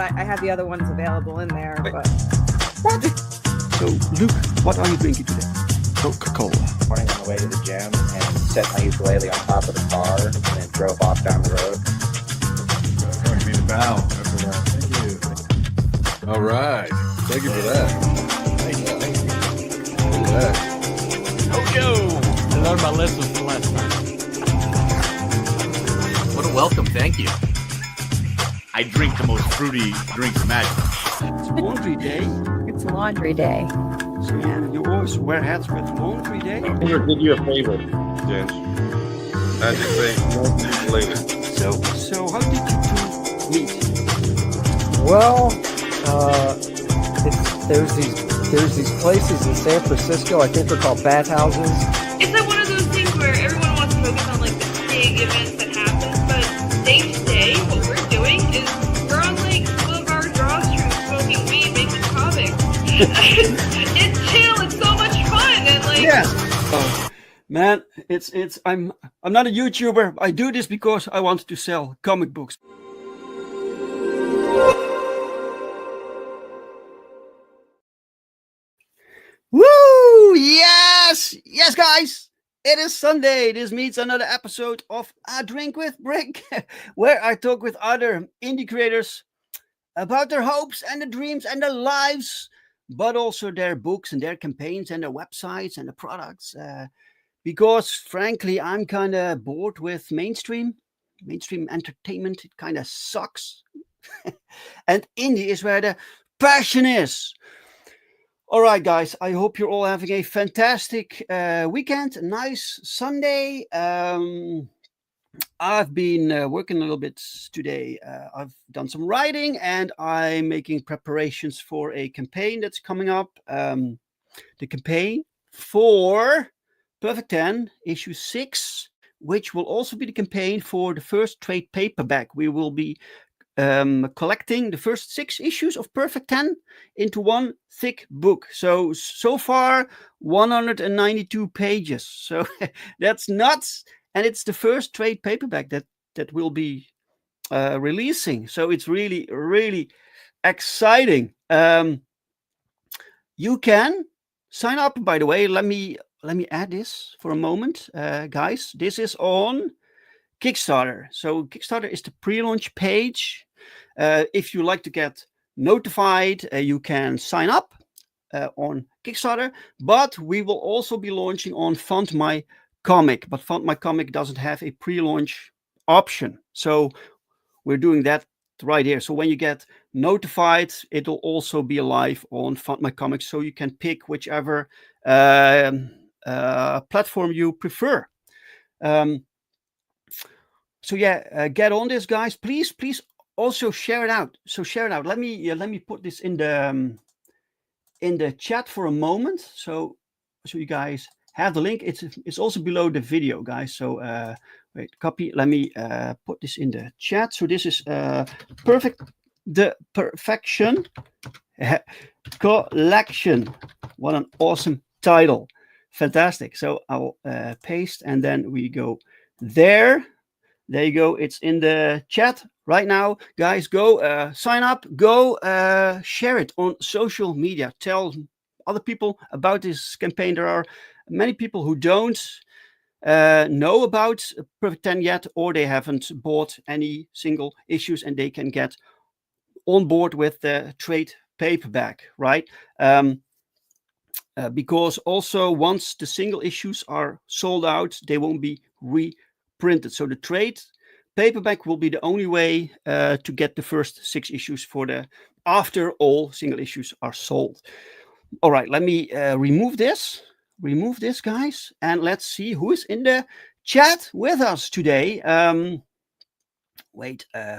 but I have the other ones available in there. But what? So, Luke, what are you drinking today? Coca-Cola. Morning on the way to the gym and set my ukulele on top of the car and then drove off down the road. That's going to be the bow after that. Thank you. All right. Thank you for that. Thank you. Look at that. I learned my lesson from last night. What a welcome, thank you. I drink the most fruity drinks imaginable. It's laundry day. it's laundry day. So you always wear hats with laundry day? I'm here to do you a favor, Jens. As you say, later. So how did you two meet? Well, there's these places in San Francisco. I think they're called bathhouses. It's like one of those things where everyone wants to focus on like the big events that happen, but day to day, what we're doing is we're on like one of our draw streams, smoking weed, making comics. It's chill. It's so much fun, and like Man, I'm not a YouTuber. I do this because I want to sell comic books. Woo! Yes, guys. It is Sunday. This means another episode of A Drink with Brink, where I talk with other indie creators about their hopes and the dreams and their lives, but also their books and their campaigns and their websites and the products. Because frankly, I'm kind of bored with mainstream entertainment. It kind of sucks. And indie is where the passion is. All right, guys, I hope you're all having a fantastic weekend. A nice Sunday. I've been working a little bit today. I've done some writing and I'm making preparations for a campaign that's coming up. The campaign for Perfect 10, issue 6, which will also be the campaign for the first trade paperback. We will be collecting the first 6 issues of Perfect 10 into one thick book. So far, 192 pages. So that's nuts. And it's the first trade paperback that will be releasing. So it's really, really exciting. You can sign up, by the way. Let me add this for a moment, guys. This is on Kickstarter. So Kickstarter is the pre-launch page. If you like to get notified, you can sign up on Kickstarter. But we will also be launching on Fund My Comic. But Fund My Comic doesn't have a pre-launch option. So we're doing that right here. So when you get notified, it will also be live on Fund My Comic. So you can pick whichever platform you prefer. Get on this, guys. Please also share it out. So share it out. Let me put this in the chat for a moment. So you guys have the link. It's also below the video, guys. So wait, copy. Let me put this in the chat. So this is the Perfection Collection. What an awesome title. Fantastic. So I'll paste and then we go there. There you go. It's in the chat right now. Guys, go sign up. Go share it on social media. Tell other people about this campaign. There are many people who don't know about Perfect 10 yet, or they haven't bought any single issues and they can get on board with the trade paperback, right? Because also once the single issues are sold out, they won't be reprinted. So the trade paperback will be the only way to get the first 6 issues after all single issues are sold. All right, let me remove this, guys, and let's see who is in the chat with us today.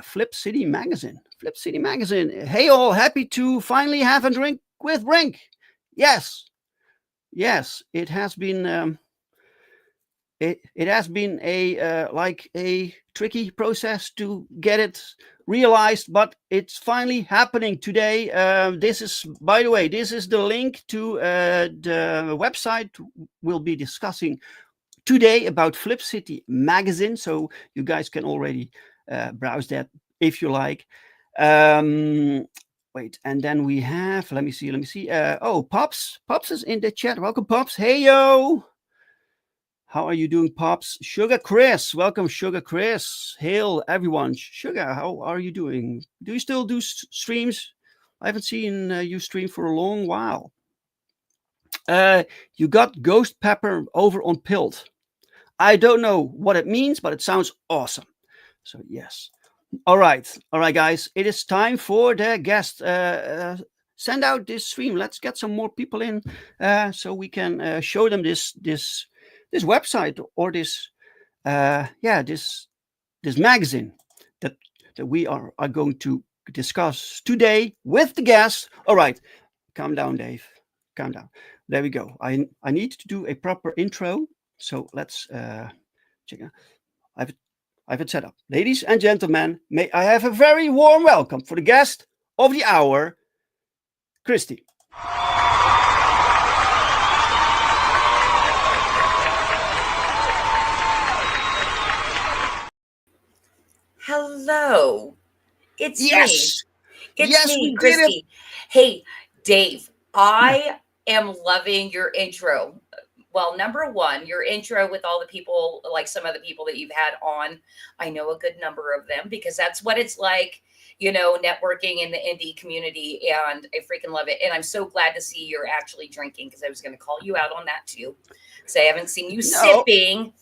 Flip City Magazine. Hey all, happy to finally have a drink with Brink. Yes, it has been it has been a tricky process to get it realized, but it's finally happening today. This is, by the way, this is the link to the website we'll be discussing today about Flip City Magazine. So you guys can already browse that if you like. Wait, and then we have. Let me see. Oh, Pops is in the chat. Welcome, Pops. Hey yo. How are you doing, Pops? Sugar Chris, welcome, Sugar Chris. Hail, everyone. Sugar, how are you doing? Do you still do streams? I haven't seen you stream for a long while. You got Ghost Pepper over on Pilt. I don't know what it means, but it sounds awesome. So, yes. All right, guys. It is time for the guest. Send out this stream. Let's get some more people in so we can show them this website or this magazine that we are going to discuss today with the guest. All right, calm down, Dave. Calm down. There we go. I need to do a proper intro, so let's check out. I have it set up. Ladies and gentlemen, may I have a very warm welcome for the guest of the hour, Christy. Hello, it's me. It's me, we Christy. Hey, Dave, I am loving your intro. Well, number one, your intro with all the people, like some of the people that you've had on. I know a good number of them because that's what it's like, networking in the indie community. And I freaking love it. And I'm so glad to see you're actually drinking because I was going to call you out on that too. Because I haven't seen you sipping.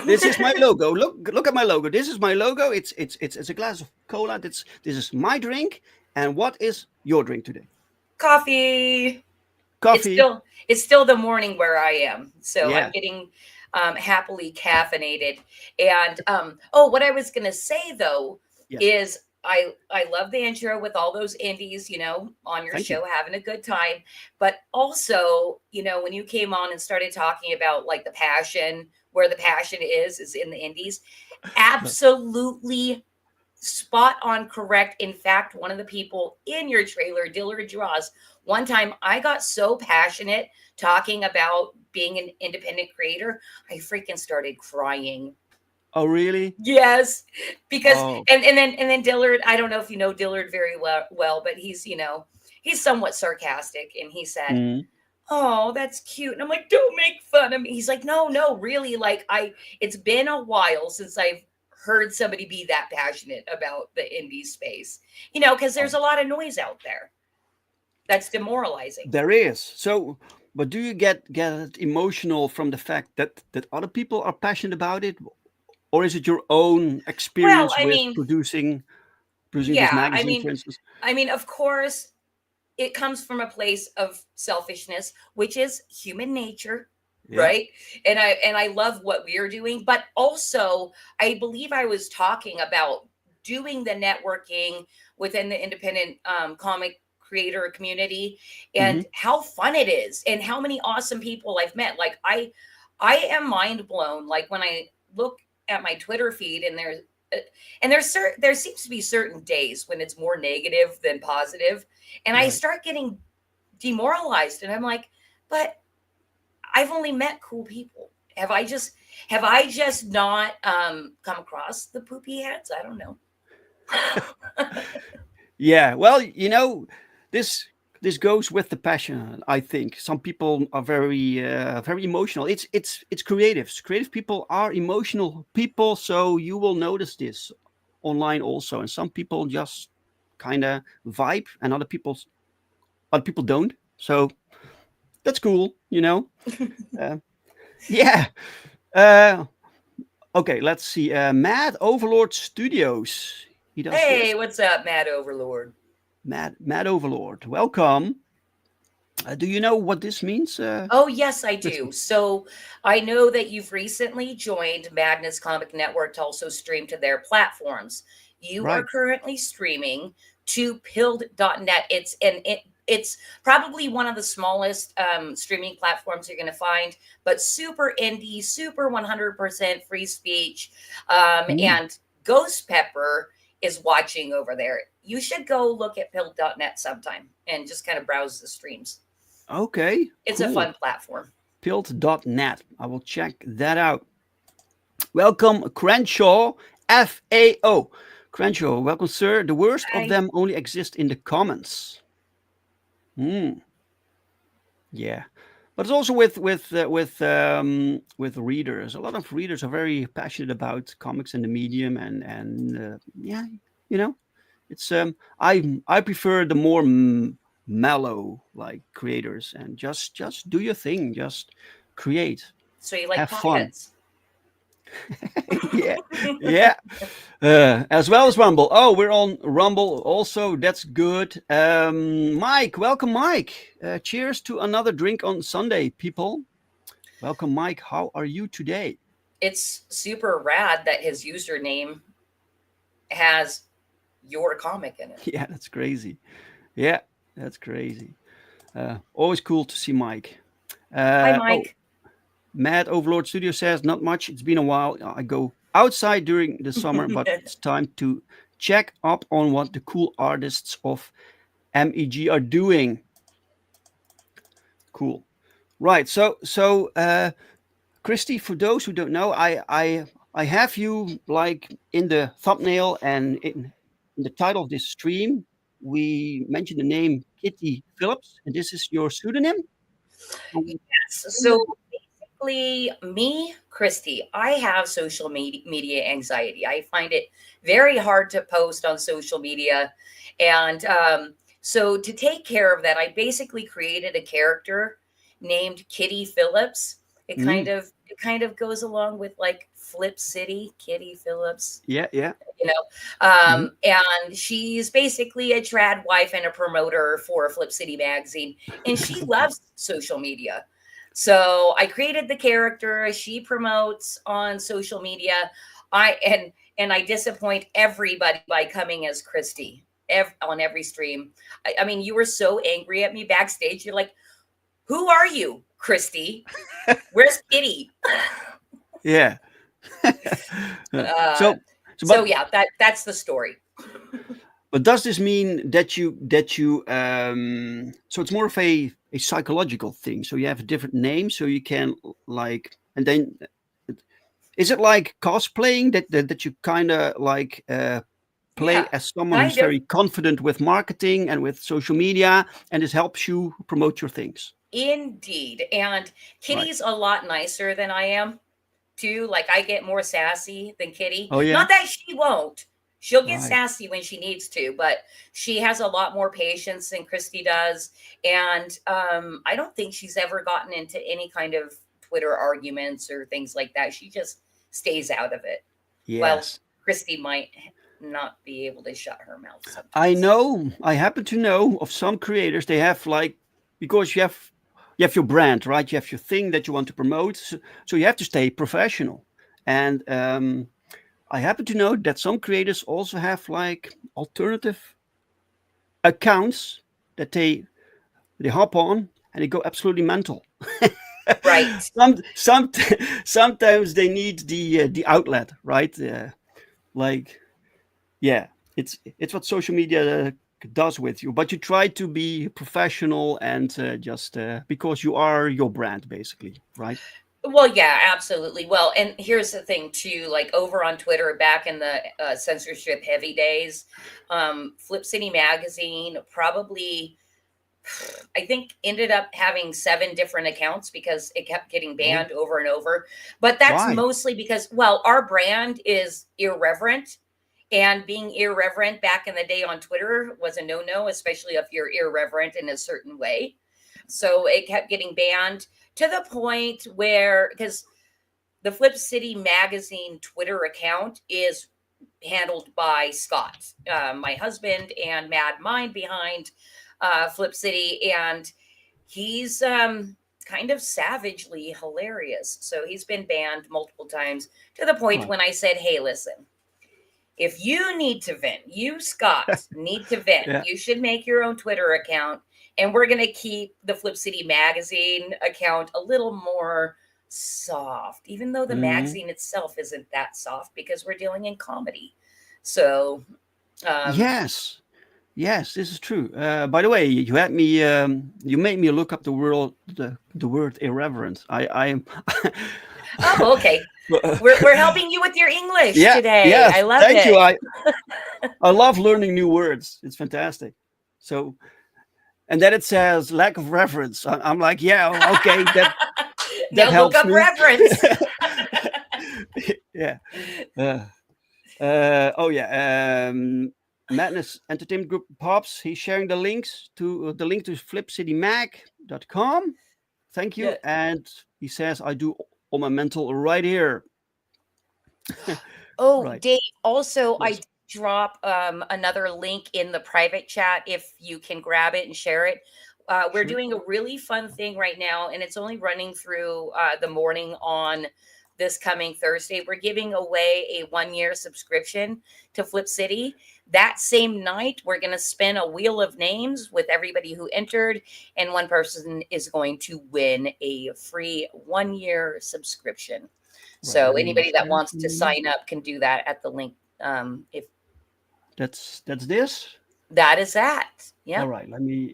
This is my logo. Look at my logo. This is my logo. It's a glass of cola. This is my drink. And what is your drink today? Coffee. It's still the morning where I am. So I'm getting happily caffeinated. And what I was gonna say though is I love the intro with all those indies, on your show, having a good time. But also, when you came on and started talking about like the passion, where the passion is in the indies, absolutely spot on correct. In fact, one of the people in your trailer, Dillard Draws, one time I got so passionate talking about being an independent creator, I freaking started crying. Oh, really? Yes, because and then Dillard, I don't know if you know Dillard very well, but he's somewhat sarcastic, and he said, "Oh, that's cute," and I'm like, "Don't make fun of me." He's like, "No, really, like it's been a while since I've heard somebody be that passionate about the indie space, because there's a lot of noise out there that's demoralizing." There is. So, but do you get emotional from the fact that other people are passionate about it, or is it your own experience producing this magazine, for instance? I mean, of course, it comes from a place of selfishness, which is human nature. Right. And I love what we're doing, but also I believe I was talking about doing the networking within the independent comic creator community and how fun it is and how many awesome people I've met. Like I am mind blown. Like when I look at my Twitter feed and there seems to be certain days when it's more negative than positive. And I start getting demoralized and I'm like, but I've only met cool people. Have I just not come across the poopy heads? I don't know. Yeah, well, this goes with the passion. I think some people are very emotional. It's creatives. Creative people are emotional people, so you will notice this online also. And some people just kind of vibe, and other people don't. So that's cool, Okay, let's see. Mad Overlord Studios. He does this. What's up, Mad Overlord? Mad Overlord, welcome. Do you know what this means? Oh, yes, I do. So I know that you've recently joined Madness Comic Network to also stream to their platforms. You are currently streaming to pilled.net. It's probably one of the smallest streaming platforms you're going to find, but super indie, super 100% free speech. And Ghost Pepper is watching over there. You should go look at pilled.net sometime and just kind of browse the streams. Okay. It's a fun platform. Pilled.net. I will check that out. Welcome, Crenshaw FAO. Crenshaw, welcome, sir. The worst Hi. of them only exist in the comments. Yeah, but it's also with readers. A lot of readers are very passionate about comics and the medium, and yeah, you know, it's I prefer the more mellow like creators, and just do your thing, just create, So you like have fun. potheads? Yeah, yeah. As well as Rumble. Oh, we're on Rumble also. That's good. Mike, welcome, Mike. Cheers to another drink on Sunday, people. Welcome, Mike. How are you today? It's super rad that his username has your comic in it. Yeah, that's crazy. Yeah, that's crazy. Always cool to see Mike. Hi, Mike. Mad Overlord Studio says, not much. It's been a while. I go outside during the summer, but it's time to check up on what the cool artists of MEG are doing. Cool. Right. So Christy, for those who don't know, I have you like in the thumbnail and in the title of this stream. We mentioned the name Kitty Filips, and this is your pseudonym? Yes. So basically, me, Christy, I have social media anxiety. I find it very hard to post on social media. And so to take care of that, I basically created a character named Kitty Filips. It kind of goes along with like Flip City, Kitty Filips. Yeah. You know, and she's basically a trad wife and a promoter for Flip City magazine, and she loves social media. So I created the character. She promotes on social media. I disappoint everybody by coming as Christy on every stream. I mean, you were so angry at me backstage. You're like, "Who are you, Christy? Where's Kitty?" Yeah. So yeah, that's the story. But does this mean that you so it's more of a psychological thing? So you have a different name, so you can like, and then is it like cosplaying that you kind of like play as someone who's very confident with marketing and with social media, and this helps you promote your things? Indeed, and Kitty's a lot nicer than I am too. Like I get more sassy than Kitty. Oh yeah. Not that she won't. She'll get sassy when she needs to, but she has a lot more patience than Christy does. And I don't think she's ever gotten into any kind of Twitter arguments or things like that. She just stays out of it. Yes. Well, Christy might not be able to shut her mouth sometimes. I happen to know of some creators, they have like, because you have your brand, right? You have your thing that you want to promote. So you have to stay professional. And I happen to know that some creators also have like alternative accounts that they hop on and they go absolutely mental. Right. Sometimes they need the outlet, right? It's what social media does with you. But you try to be professional and just because you are your brand, basically, right? Well, yeah, absolutely. Well, and here's the thing too, like over on Twitter back in the censorship heavy days, Flip City magazine probably, I think, ended up having 7 different accounts because it kept getting banned over and over. But that's mostly because, well, our brand is irreverent, and being irreverent back in the day on Twitter was a no-no, especially if you're irreverent in a certain way. So it kept getting banned to the point where, because the Flip City magazine Twitter account is handled by Scott, my husband and mad mind behind Flip City. And he's kind of savagely hilarious. So he's been banned multiple times to the point when I said, hey, listen, if you need to vent, you, Scott, need to vent, you should make your own Twitter account. And we're going to keep the Flip City magazine account a little more soft, even though the magazine itself isn't that soft because we're dealing in comedy. So, yes, this is true. By the way, you had me, you made me look up the word irreverent. Oh, okay. We're helping you with your English Yeah, today. yes, I love thank it. you. I love learning new words. It's fantastic. So, and then it says lack of reference. I'm like, yeah, okay, that Now look helps up me. reference. Yeah. Oh yeah. Madness Entertainment Group Pops. He's sharing the links to the link to flipcitymag.com. Thank you. Yeah. And he says, I do all my mental right here. Oh, Right. Dave, also I Yes. did drop another link in the private chat if you can grab it and share it. We're Sure. doing a really fun thing right now, and it's only running through the morning on this coming Thursday. We're giving away a 1-year subscription to Flip City. That same night, we're going to spin a wheel of names with everybody who entered, and one person is going to win a free 1-year subscription. So let me anybody that share wants it to for you. sign up can do that at the link. If That's this. that is that, yeah. All right, let me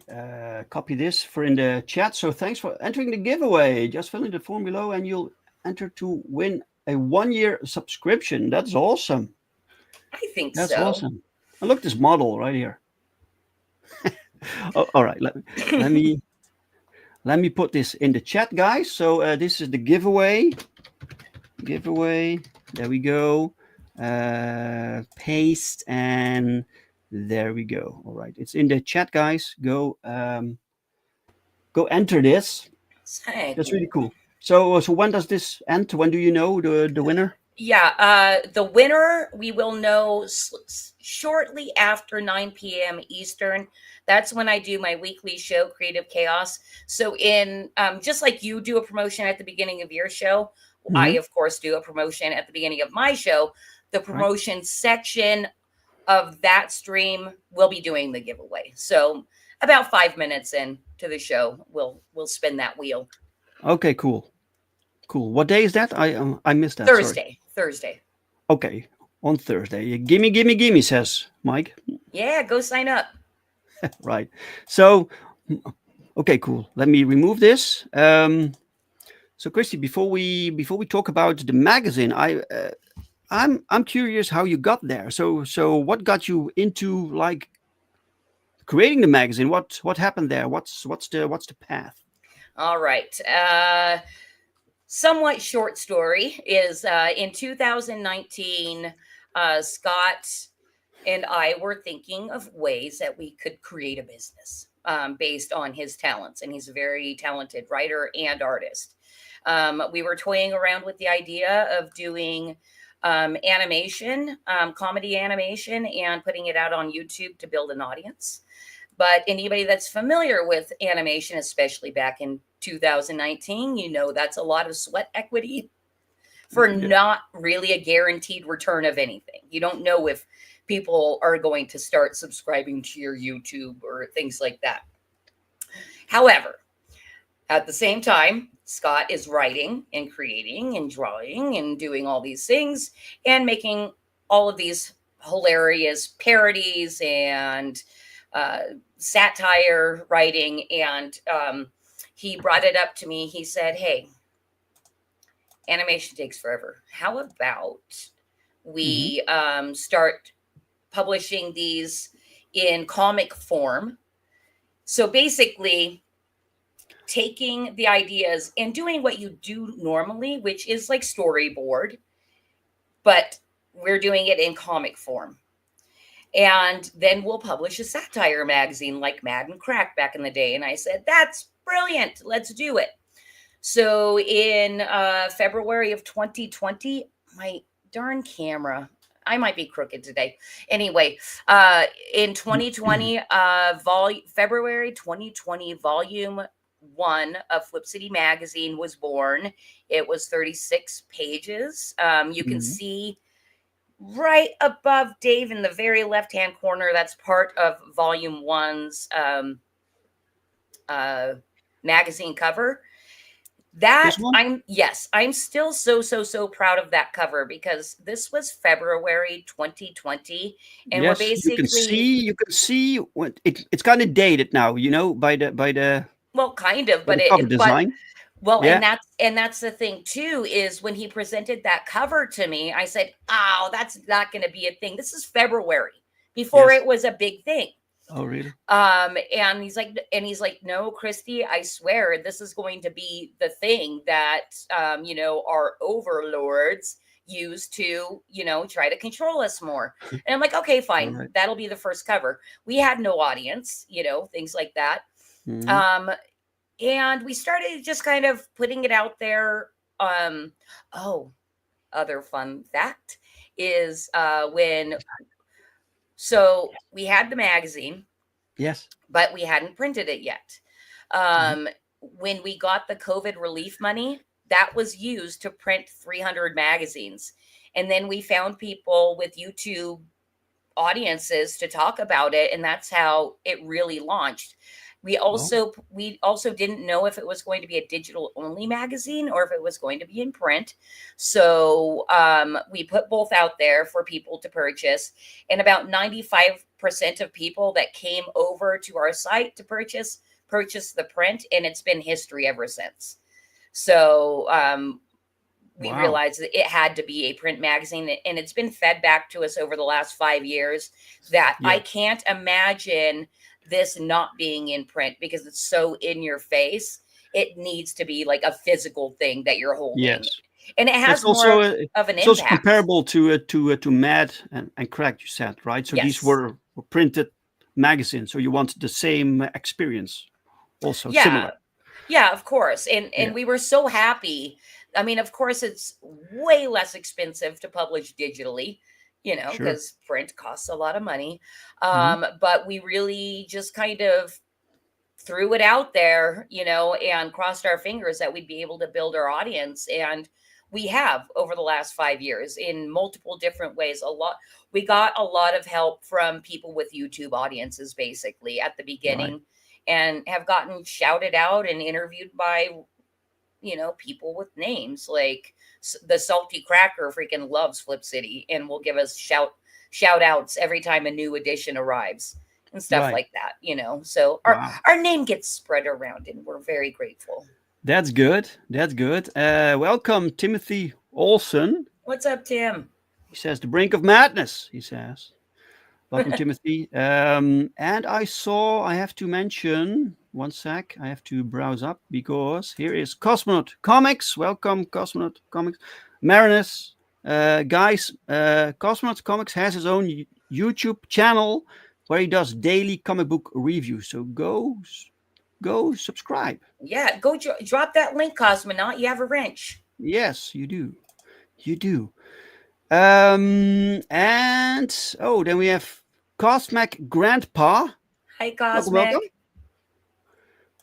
copy this for in the chat. So thanks for entering the giveaway. Just fill in the form below and you'll enter to win a 1-year subscription. That's awesome. I think That's so. awesome. Oh, look, this model right here. Oh, all right, let me put this in the chat, guys. So this is the giveaway. There we go. Paste, and there we go. All right, it's in the chat, guys. Go enter this. That's really cool. So when does this end? When do you know the winner? Yeah, the winner we will know shortly after 9 p.m. Eastern. That's when I do my weekly show, Creative Chaos. So in just like you do a promotion at the beginning of your show, I of course do a promotion at the beginning of my show. The promotion section of that stream will be doing the giveaway. So about 5 minutes into the show, we'll spin that wheel. Okay, cool. What day is that? I missed that. Thursday. Sorry. Thursday. Okay, on Thursday. Gimme, says Mike. Yeah, go sign up. Right. So, okay, cool. Let me remove this. So, Christy, before we talk about the magazine, I'm curious how you got there. So what got you into like creating the magazine? What happened there? What's the path? All right. Somewhat short story is in 2019, Scott and I were thinking of ways that we could create a business based on his talents. And he's a very talented writer and artist. We were toying around with the idea of doing animation, comedy animation, and putting it out on YouTube to build an audience. But anybody that's familiar with animation, especially back in 2019, you know that's a lot of sweat equity for not really a guaranteed return of anything. You don't know if people are going to start subscribing to your YouTube or things like that. However, at the same time, Scott is writing and creating and drawing and doing all these things and making all of these hilarious parodies and satire writing. And he brought it up to me. He said, hey, animation takes forever. How about we start publishing these in comic form? So basically taking the ideas and doing what you do normally, which is like storyboard, but we're doing it in comic form. And then we'll publish a satire magazine like Mad and Crack back in the day. And I said, that's brilliant. Let's do it. So in February of 2020, my darn camera, I might be crooked today. Anyway, in 2020, February 2020, volume 1 of Flip City Magazine was born. It was 36 pages. You can see right above Dave in the very left-hand corner, that's part of volume 1's magazine cover. That I'm still so proud of that cover because this was February 2020, and we're basically you can see when it's kind of dated now, you know, by the well, kind of, by but the cover design. Well, Yeah. and that's the thing too, is when he presented that cover to me, I said, "Oh, that's not going to be a thing." This is February, before Yes. it was a big thing. Oh, really? And he's like, "No, Christy, I swear this is going to be the thing that our overlords use to, try to control us more." And I'm like, "Okay, fine. Right. That'll be the first cover." We had no audience, things like that. Mhm. And we started just kind of putting it out there. Other fun fact is so we had the magazine, Yes. but we hadn't printed it yet. When we got the COVID relief money, that was used to print 300 magazines. And then we found people with YouTube audiences to talk about it, and that's how it really launched. We also didn't know if it was going to be a digital only magazine or if it was going to be in print. So we put both out there for people to purchase, and about 95% of people that came over to our site to purchase the print, and it's been history ever since. So we Wow. realized that it had to be a print magazine, and it's been fed back to us over the last 5 years that Yeah. I can't imagine this not being in print because it's so in your face. It needs to be like a physical thing that you're holding. Yes. And it has It's also more of an it's also impact. comparable to Mad and Cracked, you said, right? So these Yes. were printed magazines. So you wanted the same experience, also Yeah. similar. Yeah, of course. And Yeah. we were so happy. I mean, of course, it's way less expensive to publish digitally, Sure. because print costs a lot of money. Mhm. But we really just kind of threw it out there, and crossed our fingers that we'd be able to build our audience. And we have over the last 5 years in multiple different ways. We got a lot of help from people with YouTube audiences basically at the beginning, and have gotten shouted out and interviewed by, people with names like the Salty Cracker freaking loves Flip City and will give us shout outs every time a new edition arrives and stuff Right. like that, So Wow. our name gets spread around, and we're very grateful. That's good. That's good. Welcome, Timothy Olson. What's up, Tim? He says, the brink of madness, he says. Welcome, Timothy. And I have to mention, one sec, I have to browse up because here is Cosmonaut Comics. Welcome, Cosmonaut Comics. Marinus, guys, Cosmonaut Comics has his own YouTube channel where he does daily comic book reviews. So go subscribe. Yeah, go drop that link, Cosmonaut. You have a wrench. Yes, you do. You do. And then we have Cosmic Grandpa. Hi, Cosmic.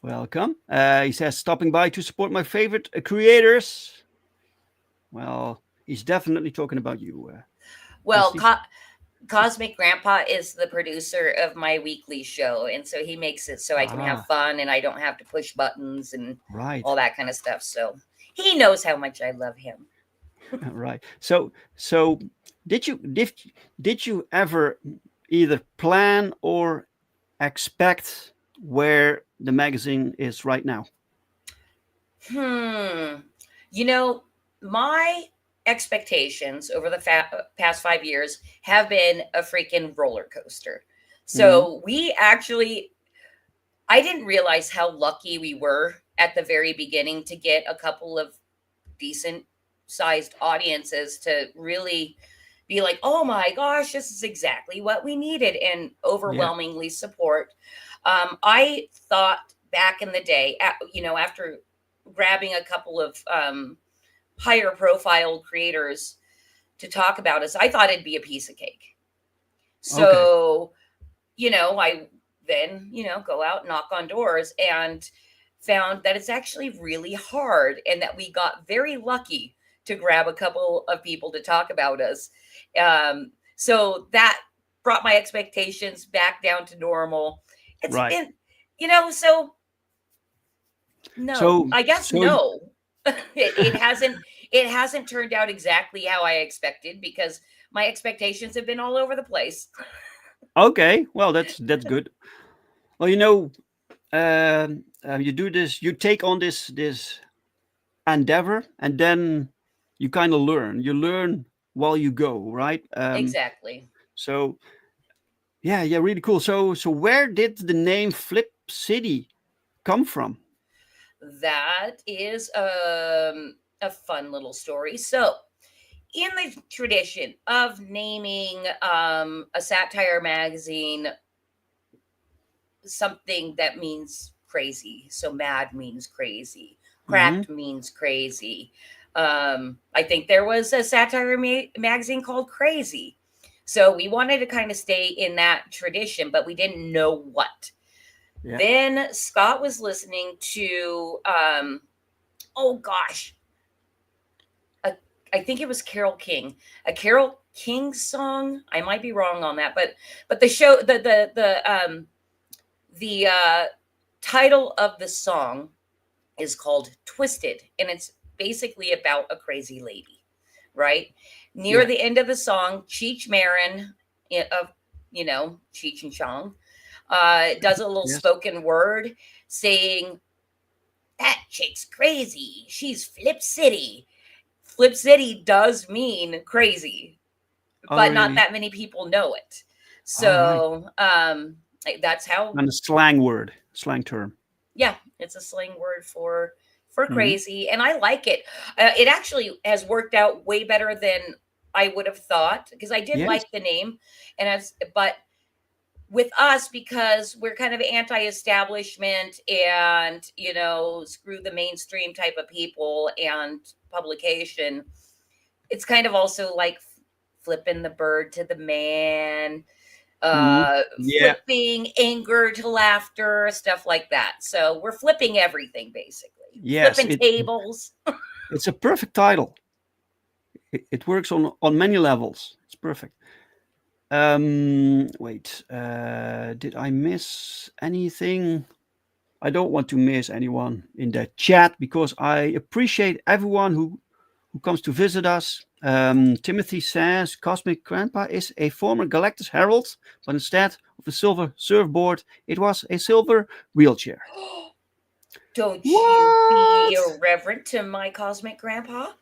Welcome. He says, stopping by to support my favorite creators. Well, he's definitely talking about you. Well, Cosmic Grandpa is the producer of my weekly show, and so he makes it so I can have fun and I don't have to push buttons and all that kind of stuff. So he knows how much I love him. Right. So did you ever either plan or expect where the magazine is right now? My expectations over the past 5 years have been a freaking roller coaster. So I didn't realize how lucky we were at the very beginning to get a couple of decent sized audiences to really be like, oh my gosh, this is exactly what we needed, and overwhelmingly support. I thought back in the day, after grabbing a couple of higher profile creators to talk about us, I thought it'd be a piece of cake. So, I then, go out, knock on doors, and found that it's actually really hard, and that we got very lucky to grab a couple of people to talk about us. So that brought my expectations back down to normal. I guess no. It hasn't turned out exactly how I expected, because my expectations have been all over the place. Okay, well, that's good. Well, you do this, you take on this endeavor, and then you kind of learn. You learn while you go, right? Exactly. So yeah, really cool. So where did the name Flip City come from? That is a fun little story. So, in the tradition of naming a satire magazine something that means crazy, so mad means crazy, Hmm. cracked means crazy. I think there was a satire magazine called Crazy. So we wanted to kind of stay in that tradition, but we didn't know what. Yeah. Then Scott was listening to oh gosh, I think it was a Carol King song. I might be wrong on that, but the show the title of the song is called Twisted, and it's basically about a crazy lady, right? Near Yeah. the end of the song, Cheech Marin of Cheech and Chong does a little Yes. spoken word saying that chick's crazy. She's Flip City. Flip City does mean crazy, Oh, but not really? that many people know it. All right. So that's how. And a slang word, slang term. Yeah, it's a slang word for Mhm. crazy, and I like it. It actually has worked out way better than I would have thought because I did Yes. like the name, but with us because we're kind of anti-establishment and screw the mainstream type of people and publication. It's kind of also like flipping the bird to the man, Yeah. flipping anger to laughter, stuff like that. So we're flipping everything basically. Yes. Flipping tables. It's a perfect title. It works on many levels. It's perfect. Wait. Did I miss anything? I don't want to miss anyone in the chat because I appreciate everyone who comes to visit us. Timothy says Cosmic Grandpa is a former Galactus Herald, but instead of a silver surfboard, it was a silver wheelchair. Don't you be What? irreverent to my cosmic grandpa?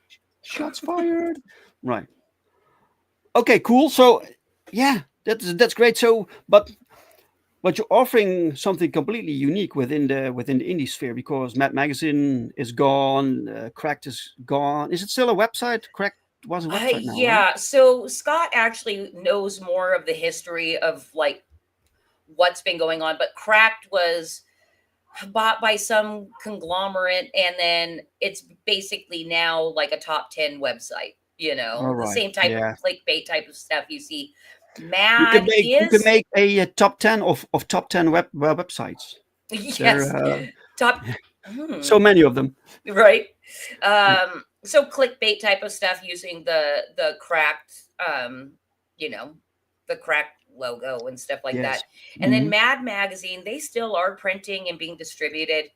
Shots fired. Right. Okay, cool. So yeah, that's great. So but you're offering something completely unique within the indie sphere because Mad Magazine is gone, Cracked is gone. Is it still a website? Cracked was a website now, right? Yeah. So Scott actually knows more of the history of like what's been going on, but Cracked was bought by some conglomerate, and then it's basically now like a top 10 website. All The right. same type Yeah. of clickbait type of stuff you see. You Mad could is make a top 10 of top 10 websites. yes, top So many of them. right. So clickbait type of stuff using the Cracked the Cracked logo and stuff like Yes. that. And then Mhm. Mad Magazine, they still are printing and being distributed,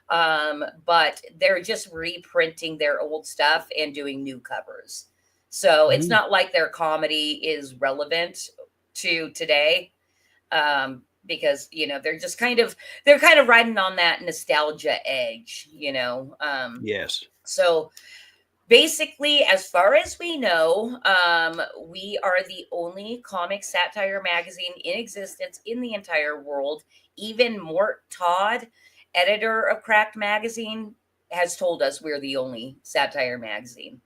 but they're just reprinting their old stuff and doing new covers. So it's Mhm. not like their comedy is relevant to today, because they're just kind of riding on that nostalgia edge. Yes. So basically, as far as we know, we are the only comic satire magazine in existence in the entire world. Even Mort Todd, editor of Cracked Magazine, has told us we're the only satire magazine.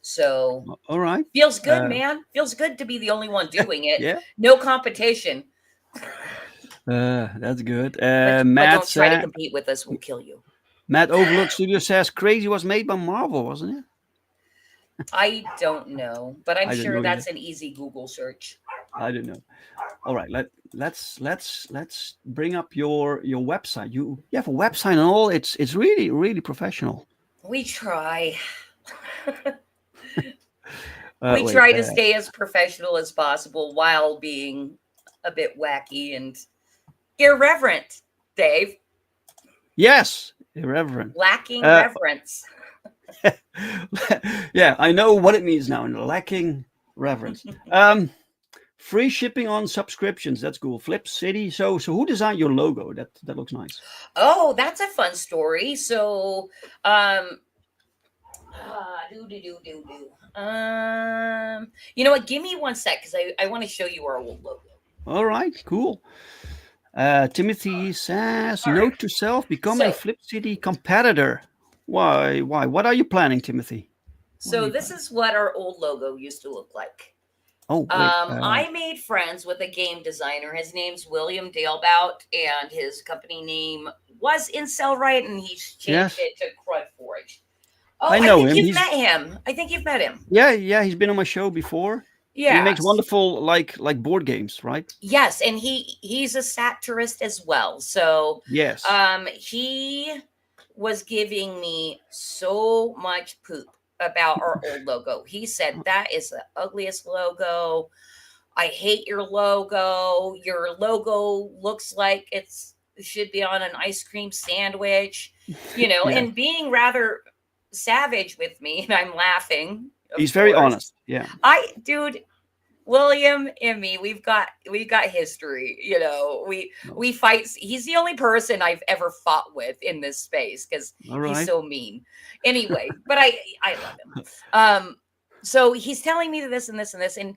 So All right. feels good, man. Feels good to be the only one doing it. Yeah. No competition. That's good. But Matt don't try to said, compete with us. We'll kill you. Matt Overlook Studio says Crazy was made by Marvel, wasn't it? I don't know, but I'm I don't sure know that's an easy Google search. I don't know. All right, let's bring up your website. You have a website and all. It's really professional. We try. Wait, We try to stay as professional as possible while being a bit wacky and irreverent, Dave. Yes, irreverent. Lacking reverence. Yeah, I know what it means now. Lacking reverence. Free shipping on subscriptions. That's cool. Flip City. So who designed your logo? That looks nice. Oh, that's a fun story. So, you know what? Give me one sec because I want to show you our old logo. All right, cool. Timothy says, All note right. to self, become a So- Flip City competitor. Why? What are you planning, Timothy? So this is what our old logo used to look like. Oh, wait. I made friends with a game designer. His name's William Dalebout, and his company name was Incelrite, and he's changed Yes. it to Crud Forge. Oh, I know think him. You've He's- met him. I think you've met him. Yeah, he's been on my show before. Yeah. He makes wonderful like board games, right? Yes, and he's a satirist as well. So Yes. he was giving me so much poop about our old logo. He said that is the ugliest logo. I hate your logo. Your logo looks like it should be on an ice cream sandwich, you know, Yeah. and being rather savage with me, and I'm laughing. of He's very course. honest. Yeah. Dude, William and me, we've got history. You know, we fight. He's the only person I've ever fought with in this space because All right. he's so mean. Anyway, but I love him. So he's telling me this and this and this, and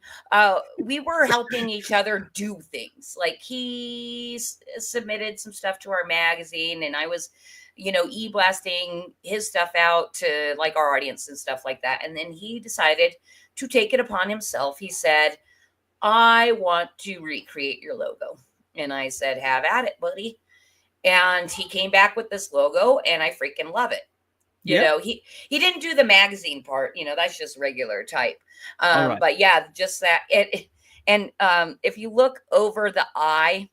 we were helping each other do things. Like he submitted some stuff to our magazine, and I was, you know, e-blasting his stuff out to like our audience and stuff like that. And then he decided to take it upon himself. He said, I want to recreate your logo. And I said, have at it, buddy. And he came back with this logo, and I freaking love it. You Yep. know, he didn't do the magazine part, you know, that's just regular type. All right. But yeah, just that. And if you look over the I,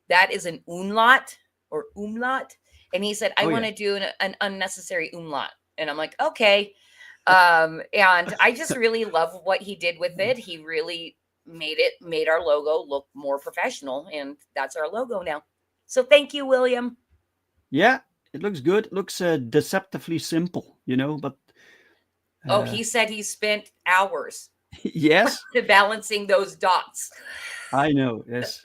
that is an umlaut or umlaut. And he said, I Oh, want yeah. to do an unnecessary umlaut. And I'm like, okay. And I just really love what he did with it. He really made our logo look more professional. And that's our logo now. So thank you, William. Yeah, it looks good. It looks deceptively simple, you know, but He said he spent hours yes, balancing those dots. I know. Yes.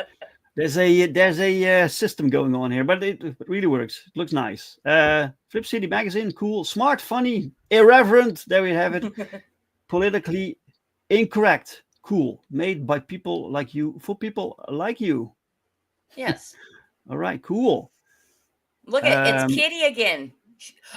There's a system going on here, but it really works. It looks nice. Flip City magazine, cool, smart, funny, irreverent. There we have it. Politically incorrect, cool. Made by people like you for people like you. Yes. All right, cool. Look at it's Kitty again.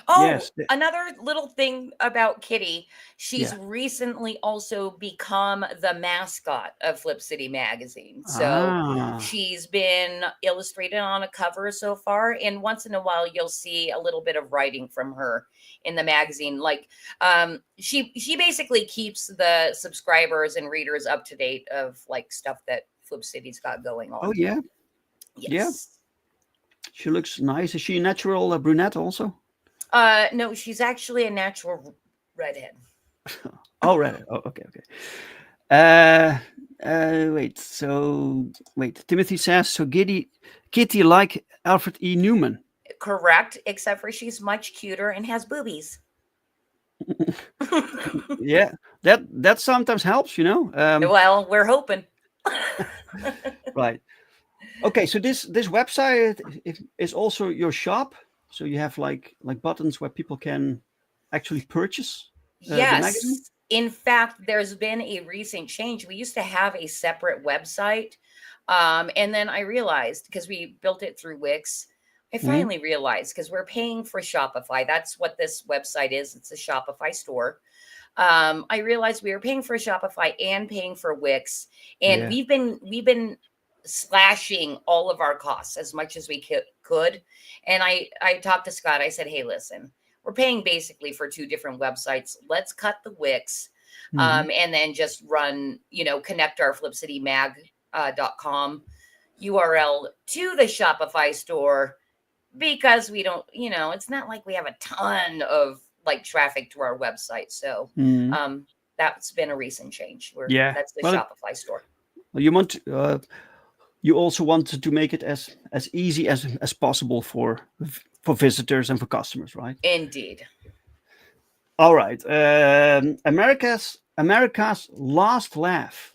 Oh, yes. another little thing about Kitty. She's Yeah. recently also become the mascot of Flip City magazine. So Ah. she's been illustrated on a cover so far. And once in a while, you'll see a little bit of writing from her in the magazine. Like she basically keeps the subscribers and readers up to date of like stuff that Flip City's got going on. Oh yeah, Yes. she looks nice. Is she a natural brunette also? No, she's actually a natural redhead. Oh, right. Oh, okay. Wait. Timothy says so. Kitty like Alfred E. Newman. Correct, except for she's much cuter and has boobies. Yeah, that sometimes helps, you know. Well, we're hoping. Right. Okay, so this website is also your shop. So you have like buttons where people can actually purchase the magazine. Yes. In fact, there's been a recent change. We used to have a separate website. And then I realized, because we built it through Wix, I finally realized, because we're paying for Shopify. That's what this website is. It's a Shopify store. I realized we were paying for Shopify and paying for Wix. And we've been slashing all of our costs as much as we could. And I talked to Scott. I said, hey, listen, we're paying basically for two different websites. Let's cut the Wix and then just run, connect our flipcitymag.com URL to the Shopify store, because we don't, it's not like we have a ton of like traffic to our website. So that's been a recent change. That's the Shopify store. Well, you also wanted to make it as easy as possible for visitors and for customers, right? Indeed. All right. America's last laugh.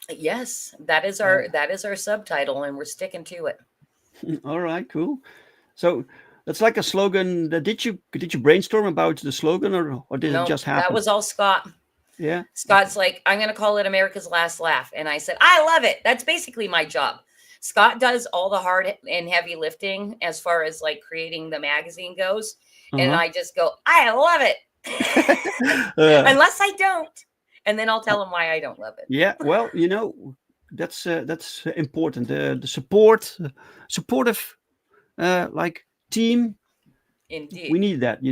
Yes, that is our subtitle, and we're sticking to it. All right, cool. So that's like a slogan. Did you brainstorm about the slogan, or did it No, just that happen? was all Scott. Yeah. Scott's like, I'm going to call it America's Last Laugh. And I said, I love it. That's basically my job. Scott does all the hard and heavy lifting as far as like creating the magazine goes. And Uh-huh. I just go, I love it. Unless I don't. And then I'll tell him why I don't love it. Yeah. Well, that's important. The supportive, like team. Indeed. We need that,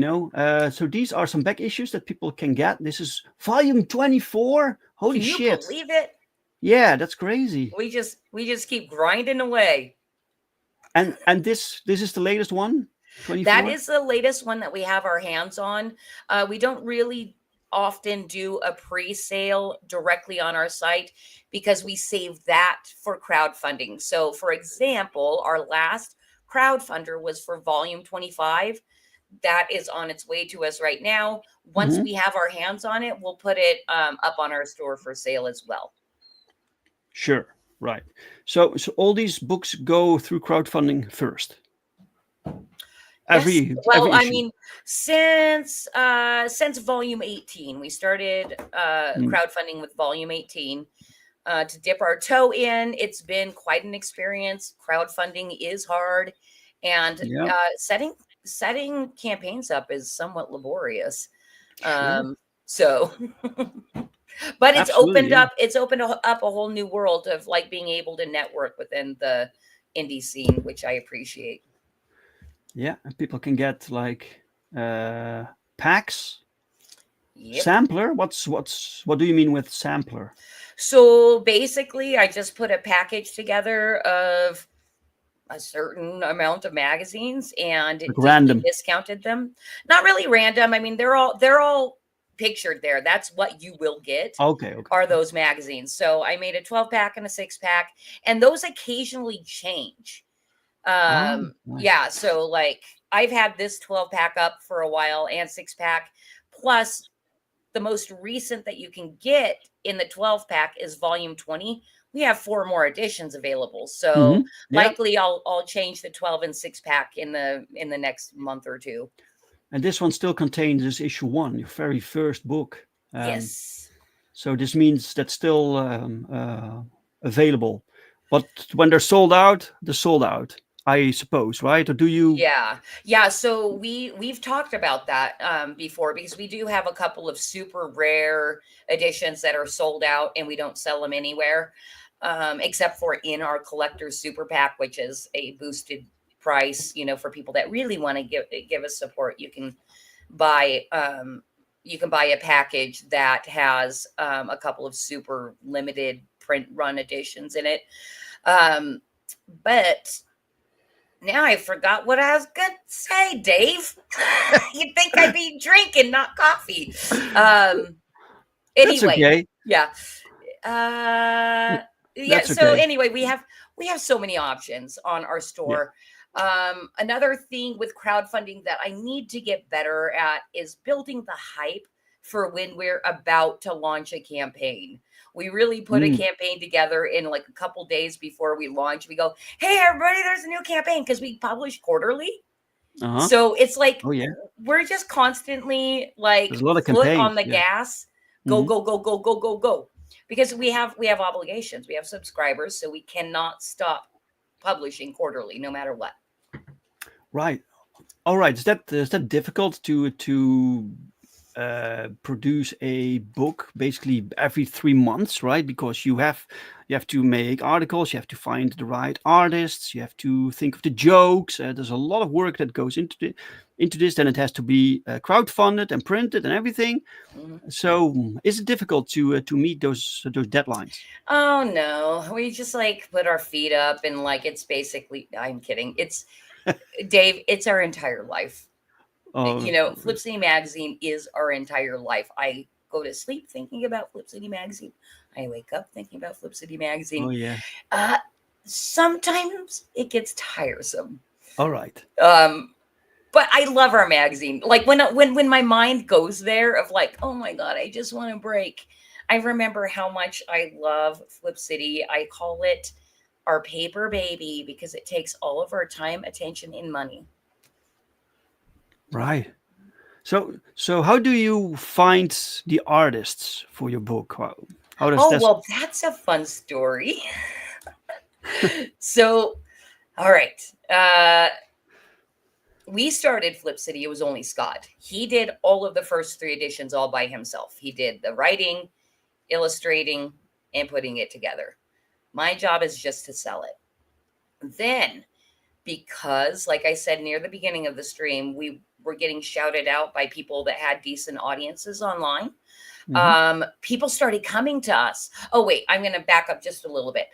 So these are some back issues that people can get. This is volume 24. Holy Can you shit! believe it? Yeah, that's crazy. We just keep grinding away. And this is the latest one. 24? That is the latest one that we have our hands on. We don't really often do a pre-sale directly on our site because we save that for crowdfunding. So, for example, our last crowdfunder was for volume 25. That is on its way to us right now. Once we have our hands on it, we'll put it up on our store for sale as well. Sure. Right. So all these books go through crowdfunding first. Well, every I issue. mean, since volume 18, we started crowdfunding with volume 18 to dip our toe in. It's been quite an experience. Crowdfunding is hard, and setting campaigns up is somewhat laborious. So, but it's opened up a whole new world of like being able to network within the indie scene, which I appreciate. Yeah, and people can get like packs. Yep. Sampler. What do you mean with sampler? So basically, I just put a package together of a certain amount of magazines and random discounted them. Not really random. I mean, they're all pictured there. That's what you will get. Okay. Are those magazines. So I made a 12-pack and a 6-pack, and those occasionally change. Nice. Yeah, so like I've had this 12-pack up for a while and 6-pack, plus the most recent that you can get in the 12-pack is volume 20. We have 4 more editions available, so likely I'll change the 12 and 6-pack in the next month or two. And this one still contains this issue 1, your very first book. Yes. So this means that's still available, but when they're sold out, they're sold out, I suppose, right? Or do you? Yeah. So we've talked about that before, because we do have a couple of super rare editions that are sold out and we don't sell them anywhere, except for in our collector's super pack, which is a boosted price. For people that really want to give us support, you can buy a package that has a couple of super limited print run editions in it. But now I forgot what I was going to say, Dave. You'd think I'd be drinking, not coffee. Anyway, okay. Yeah. So anyway, we have so many options on our store. Another thing with crowdfunding that I need to get better at is building the hype for when we're about to launch a campaign. We really put a campaign together in like a couple days before we launch. We go, hey, everybody, there's a new campaign, because we publish quarterly. So it's like, we're just constantly like foot on the gas, go, go, go, go, go, go, go. Because we have obligations, we have subscribers, so we cannot stop publishing quarterly, no matter what. Right. All right. Is that difficult to produce a book basically every 3 months, right? Because you have to make articles, you have to find the right artists, you have to think of the jokes. There's a lot of work that goes into this. Then it has to be crowdfunded and printed and everything. So is it difficult to meet those deadlines? Oh no, we just like put our feet up and like it's basically. I'm kidding. It's Dave. It's our entire life. Flip City Magazine is our entire life. I go to sleep thinking about Flip City Magazine. I wake up thinking about Flip City Magazine. Oh yeah. Sometimes it gets tiresome. All right. But I love our magazine. Like when my mind goes there of like, oh my God, I just want to break. I remember how much I love Flip City. I call it our paper baby because it takes all of our time, attention, and money. Right. So how do you find the artists for your book? How does Oh, that? well, that's a fun story. So, all right. We started Flip City. It was only Scott. He did all of the first 3 editions all by himself. He did the writing, illustrating, and putting it together. My job is just to sell it. Then, because, like I said near the beginning of the stream, we were getting shouted out by people that had decent audiences online. People started coming to us. Oh, wait, I'm going to back up just a little bit.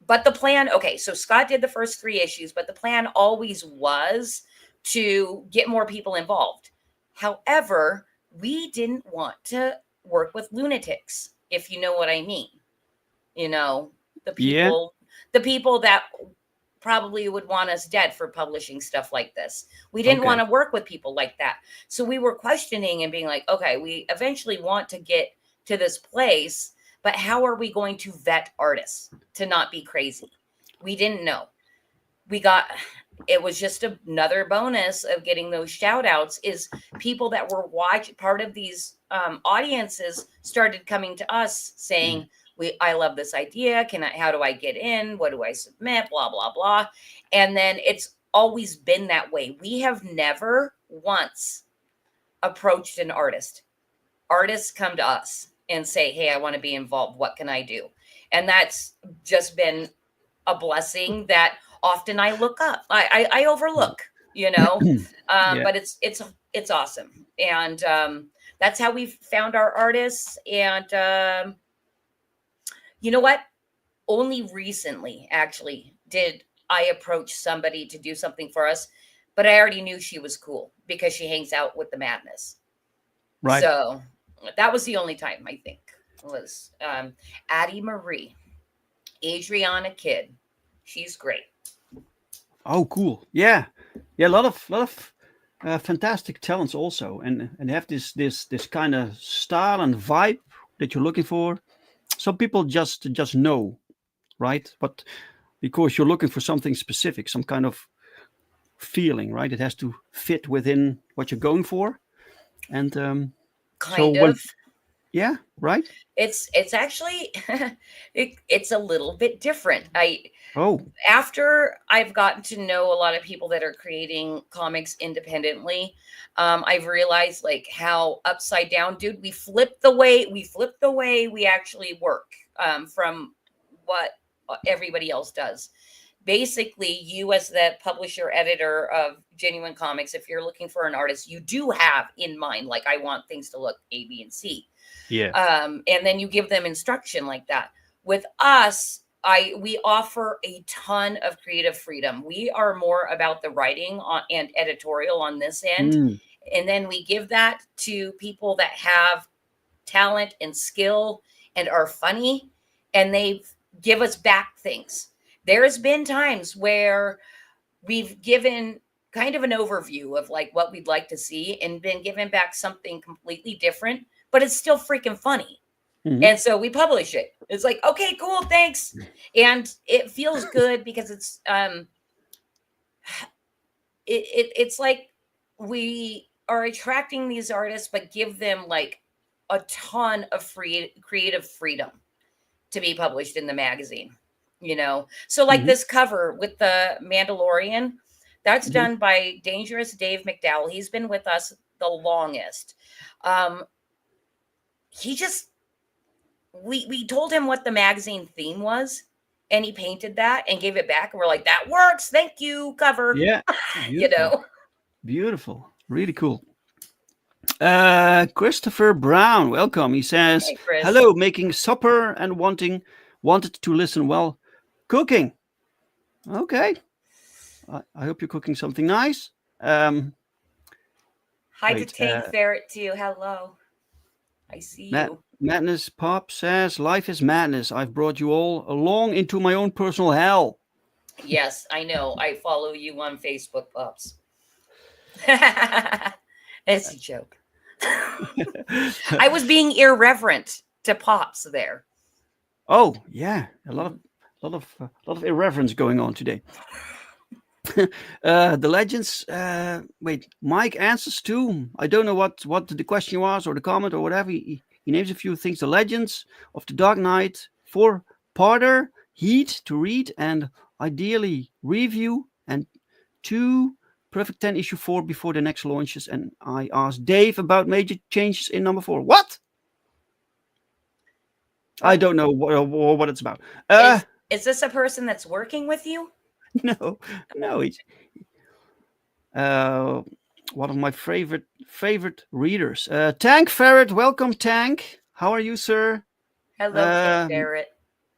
But the plan, okay, so Scott did the first 3 issues, but the plan always was to get more people involved. However, we didn't want to work with lunatics, if you know what I mean. You know, the people that probably would want us dead for publishing stuff like this. We didn't want to work with people like that. So we were questioning and being like, okay, we eventually want to get to this place, but how are we going to vet artists to not be crazy? We didn't know. It was just another bonus of getting those shout outs is people that were part of these audiences started coming to us saying, I love this idea. How do I get in? What do I submit? Blah, blah, blah. And then it's always been that way. We have never once approached an artist. Artists come to us and say, hey, I want to be involved. What can I do? And that's just been a blessing that often I look up. I overlook, you know, but it's awesome. And that's how we've found our artists. And you know what? Only recently, actually, did I approach somebody to do something for us, but I already knew she was cool because she hangs out with the madness. Right. So that was the only time, I think, was Addie Marie, Adriana Kidd. She's great. Oh, cool. Yeah. A lot of fantastic talents also, and they have this kind of style and vibe that you're looking for. Some people just know, right? But because you're looking for something specific, some kind of feeling, right? It has to fit within what you're going for, and yeah, right. It's actually it's a little bit different. After I've gotten to know a lot of people that are creating comics independently, I've realized like how upside down, dude, we flip the way we actually work from what everybody else does. Basically, you as the publisher editor of Genuine Comics, if you're looking for an artist, you do have in mind, like, I want things to look A, B, and C. Yeah. And then you give them instruction like that. With us, we offer a ton of creative freedom. We are more about the writing and editorial on this end. And then we give that to people that have talent and skill and are funny, and they give us back things. There's been times where we've given kind of an overview of like what we'd like to see and been given back something completely different, but it's still freaking funny. And so we publish it. It's like, okay, cool, thanks. And it feels good because it's it's like we are attracting these artists, but give them like a ton of creative freedom to be published in the magazine, you know? So like this cover with the Mandalorian, that's done by Dangerous Dave McDowell. He's been with us the longest. We told him what the magazine theme was, and he painted that and gave it back. And we're like, that works. Thank you, cover. Yeah. You know? Beautiful. Really cool. Christopher Brown, welcome. He says, hey, Chris. hello, making supper and wanted to listen while cooking. Okay. I hope you're cooking something nice. Hi to Tank Ferret too. Hello. I see you. Madness Pop says, life is madness. I've brought you all along into my own personal hell. Yes, I know. I follow you on Facebook, Pops. It's a joke. I was being irreverent to Pops there. Oh yeah, a lot of irreverence going on today. The legends. Wait, Mike answers too. I don't know what the question was or the comment or whatever. He names a few things. The legends of the Dark Knight, 4-parter, Heat to read and ideally review, and 2 Perfect 10 issue 4 before the next launches. And I asked Dave about major changes in number 4. What? I don't know what it's about. Is this a person that's working with you? No. He's one of my favorite readers. Tank Ferret, welcome, Tank. How are you, sir? Hello, Tank Ferret.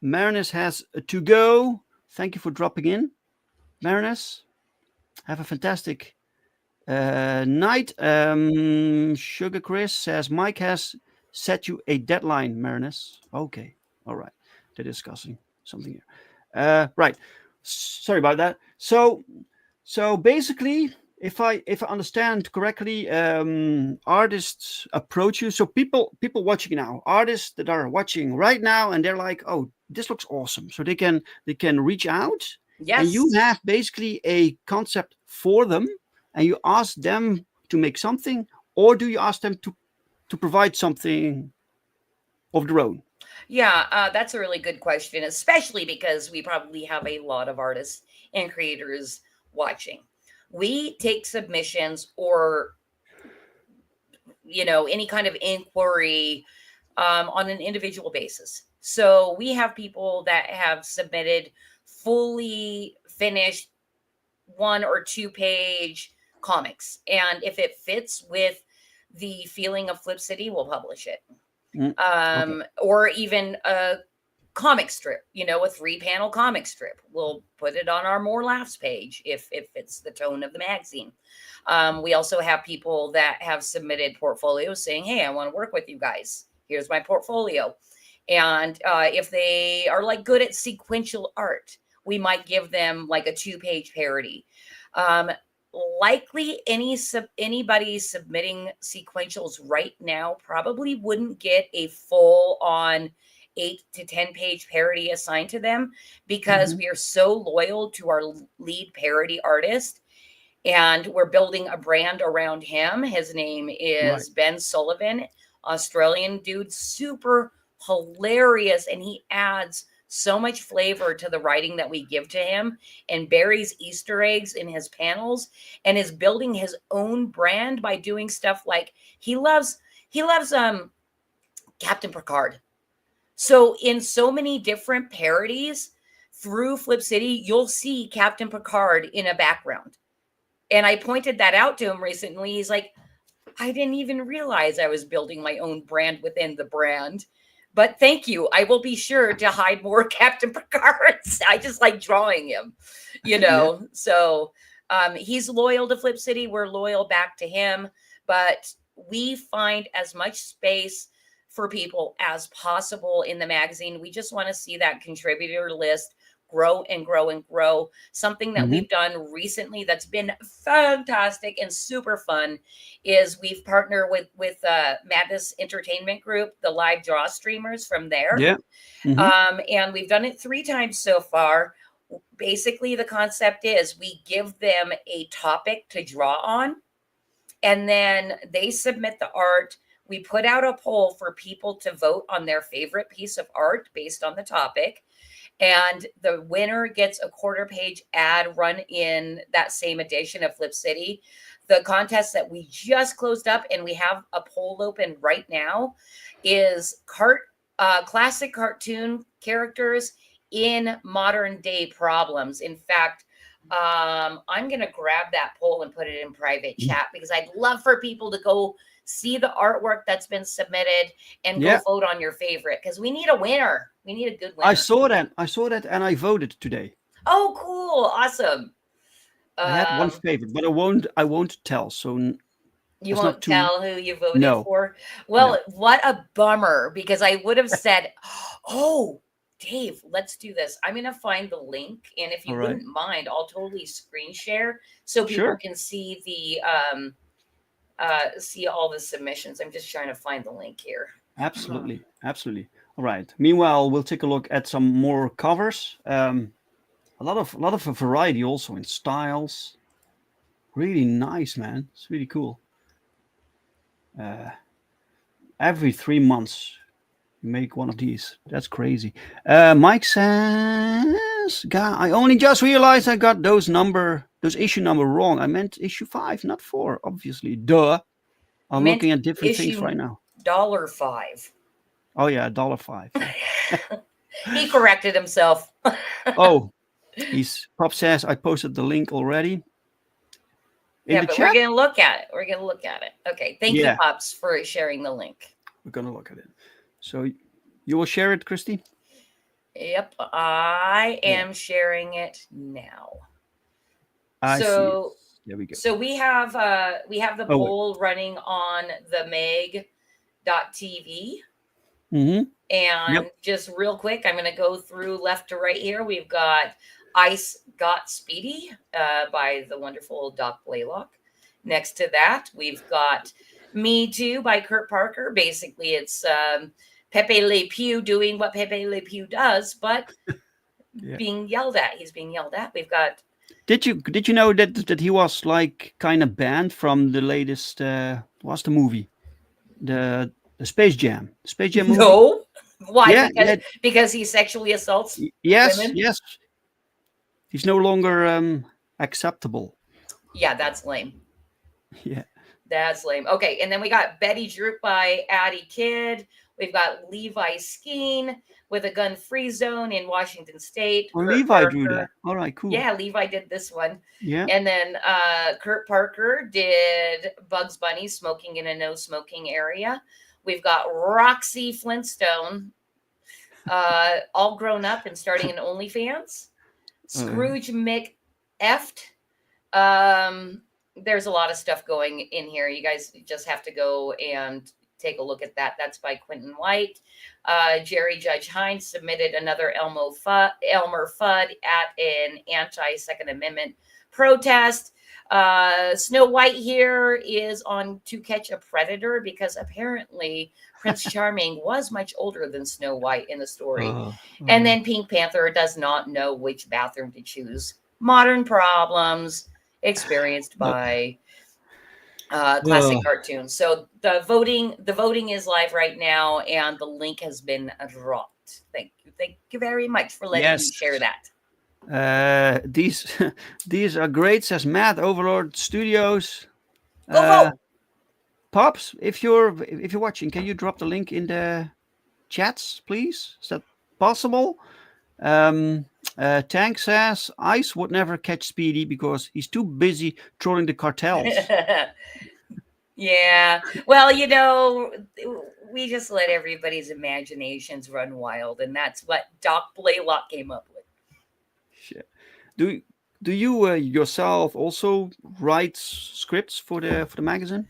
Marinus has to go. Thank you for dropping in, Marinus. Have a fantastic night. Sugar Chris says Mike has set you a deadline, Marinus. Okay, all right. They're discussing something here. Right. Sorry about that. So basically, if I understand correctly, artists approach you. So people watching now, artists that are watching right now, and they're like, "Oh, this looks awesome." So they can reach out. Yes. And you have basically a concept for them, and you ask them to make something, or do you ask them to provide something of their own? Yeah, that's a really good question, especially because we probably have a lot of artists and creators watching. We take submissions or, any kind of inquiry on an individual basis. So we have people that have submitted fully finished 1 or 2 page comics. And if it fits with the feeling of Flip City, we'll publish it. Okay. Or even a comic strip, a 3-panel comic strip. We'll put it on our More Laughs page if it's the tone of the magazine. We also have people that have submitted portfolios saying, hey, I want to work with you guys. Here's my portfolio. And if they are like good at sequential art, we might give them like a 2-page parody. Likely anybody submitting sequentials right now probably wouldn't get a full on 8 to 10 page parody assigned to them because we are so loyal to our lead parody artist and we're building a brand around him. His name is Ben Sullivan, Australian dude, super hilarious, and he adds so much flavor to the writing that we give to him and buries Easter eggs in his panels and is building his own brand by doing stuff like he loves Captain Picard. So in so many different parodies through Flip City, you'll see Captain Picard in a background. And I pointed that out to him recently. He's like, I didn't even realize I was building my own brand within the brand. But thank you. I will be sure to hide more Captain Picards. I just like drawing him, Yeah. So he's loyal to Flip City. We're loyal back to him. But we find as much space for people as possible in the magazine. We just want to see that contributor list grow and grow and grow. Something that we've done recently that's been fantastic and super fun is we've partnered with Madness Entertainment Group, the live draw streamers from there. Yeah. And we've done it 3 times so far. Basically, the concept is we give them a topic to draw on, and then they submit the art. We put out a poll for people to vote on their favorite piece of art based on the topic. And the winner gets a 1/4-page ad run in that same edition of Flip City. The contest that we just closed up and we have a poll open right now is classic cartoon characters in modern day problems. In fact, I'm going to grab that poll and put it in private chat because I'd love for people to go see the artwork that's been submitted and go vote on your favorite because we need a winner. We need a good winner. I saw that and I voted today. Oh, cool. Awesome. I had one favorite, but I won't tell. So you won't tell who you voted for? Well, what a bummer, because I would have said, oh, Dave, let's do this. I'm going to find the link. And if you wouldn't mind, I'll totally screen share so people can see the see all the submissions. I'm just trying to find the link here. Absolutely, absolutely. All right. Meanwhile, we'll take a look at some more covers. A lot of a variety also in styles. Really nice, man. It's really cool. Every 3 months, you make one of these. That's crazy. Mike says, "Guy, I only just realized I got those issue number wrong. I meant issue 5, not 4. Obviously, duh. I'm Meant looking at different things issue right now. $5. Oh yeah, $5. He corrected himself. Oh, Pop says I posted the link already. In the but chat? we're gonna look at it. Okay, thank you, Pops, for sharing the link. We're gonna look at it. So you will share it, Christy? Yep, I am sharing it now. I see it. There we go. So we have the poll running on the meg.tv. And just real quick, I'm going to go through left to right here. We've got Ice Got Speedy by the wonderful Doc Blaylock. Next to that, we've got Me Too by Kurt Parker. Basically, it's Pepe Le Pew doing what Pepe Le Pew does, but being yelled at. He's being yelled at. We've got. Did you know that he was like kind of banned from the latest? What's the movie? The Space Jam. Space Jam movie? No. Why? Yeah, because he sexually assaults women? Yes. He's no longer acceptable. Yeah, that's lame. Yeah. That's lame. Okay, and then we got Betty Droop by Addie Kidd. We've got Levi Skeen with a gun-free zone in Washington State. Oh, Levi drew that. All right, cool. Yeah, Levi did this one. Yeah. And then Kurt Parker did Bugs Bunny smoking in a no smoking area. We've got Roxy Flintstone, all grown up and starting an OnlyFans. Scrooge McEft. There's a lot of stuff going in here. You guys just have to go and take a look at that. That's by Quentin White. Jerry Judge Hines submitted another Elmer Fudd at an anti-Second Amendment protest. Snow White here is on To Catch a Predator because apparently Prince Charming was much older than Snow White in the story. And then Pink Panther does not know which bathroom to choose. Modern problems experienced by classic cartoons. So the voting is live right now, and the link has been dropped. Thank you very much for letting me share that. These are great, says Matt, Overlord Studios. Go. Pops, if you're watching, can you drop the link in the chats, please? Is that possible? Tank says Ice would never catch Speedy because he's too busy trolling the cartels. Yeah. Well, we just let everybody's imaginations run wild, and that's what Doc Blaylock came up with. Shit. Do you yourself also write scripts for the magazine?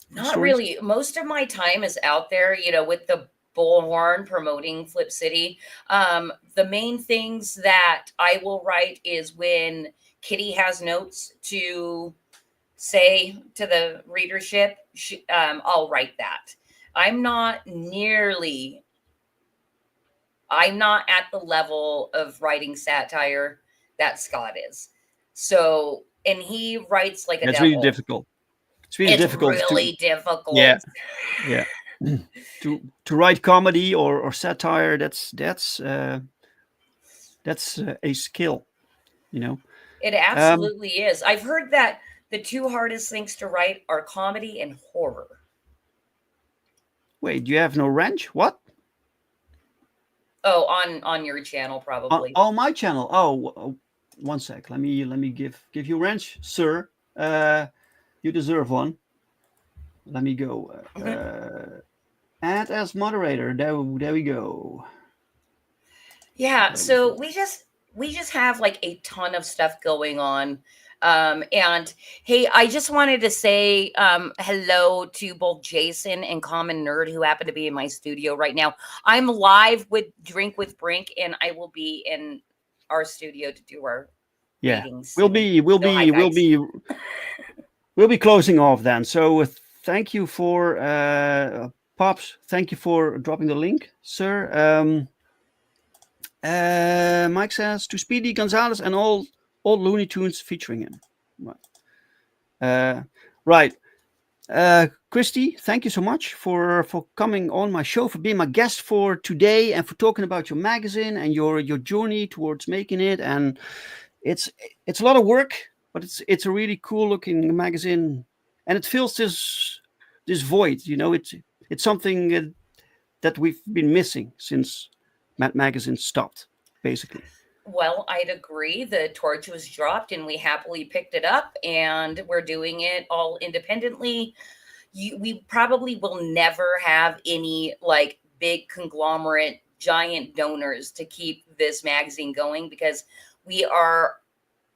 Not really. Most of my time is out there, with the bullhorn promoting Flip City. The main things that I will write is when Kitty has notes to say to the readership, I'll write that. I'm not at the level of writing satire that Scott is. So, and he writes like a That's devil. really difficult. It's really difficult. Difficult. Yeah. to write comedy or satire, that's a skill, It absolutely is. I've heard that the two hardest things to write are comedy and horror. Wait, you have no wrench? What? Oh, on your channel probably. My channel. Oh, one sec. Let me give you wrench, sir. You deserve one. Let me go. Add as moderator. There we go. Yeah. So we just have like a ton of stuff going on. And hey, I just wanted to say hello to both Jason and Common Nerd who happen to be in my studio right now. I'm live with Drink with Brink, and I will be in our studio to do our meetings. We'll be closing off then. So thank you for Pops. Thank you for dropping the link, sir. Mike says to Speedy Gonzalez and all Looney Tunes featuring him. Right. Christy, thank you so much for coming on my show, for being my guest for today, and for talking about your magazine and your journey towards making it. And it's a lot of work, but it's a really cool looking magazine, and it fills this void. You know, it's something that we've been missing since Mad Magazine stopped, basically. Well, I'd agree. The torch was dropped and we happily picked it up, and we're doing it all independently. We probably will never have any like big conglomerate giant donors to keep this magazine going, because we are